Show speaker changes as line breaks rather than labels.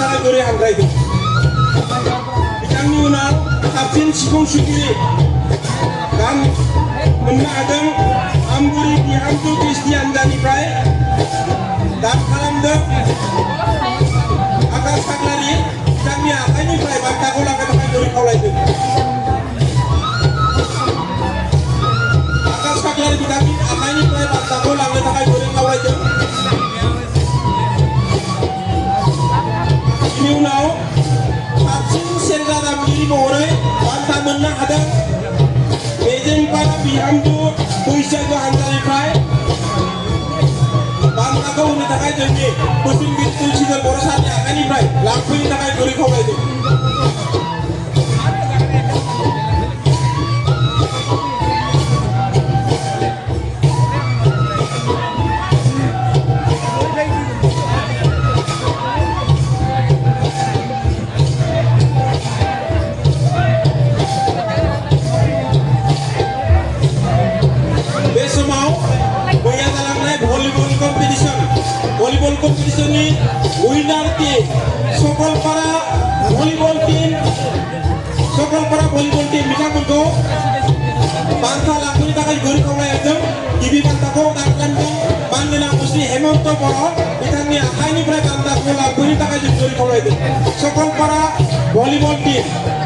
थाखाय बोरै हांख्रायदों बिथांनि उनाव साबसिन सिफुं सुगिरि गान मोननो हादों आमगुरि बिहामजो कृष्टि हानजानिफ्राय दान खालामदों आकाश फाग्लारि बिथांनि आखाइनिफ्राय बान्थाखौ लानो थाखाय बोरै खावलायदों आकाश फाग्लारि बिथांनि आखाइनिफ्राय बान्थाखौ लानो थाखाय बोरै खावलायदों बिनि उनाव साबसिन सेरजा दामगिरि महरै बान्था मोननो हादों बेजेंपारा बिहामजो बैसागु हानजानिफ्राय बान्थाखौ होनो थाखाय जोंनि बोसोनगिरि तुलसीधर बर' सारनि आखाइनिफ्राय लांफैनो थाखाय बोरै खावलायदों भलिबल कम्पिटिशननि उइनार टीम सकलपारा भलिबल टीम बिथांमोनखौ बान्था लांफैनो थाखाय बोरै खावलायदों गिबि बान्थाखौ दान खालामदों बांगोना मुस्रि हेमन्त बर' बिथांनि आखाइनिफ्राय बान्थाखौ लांफैनो थाखाय जों बोरै खावलायदों सकलपारा भलिबल टीम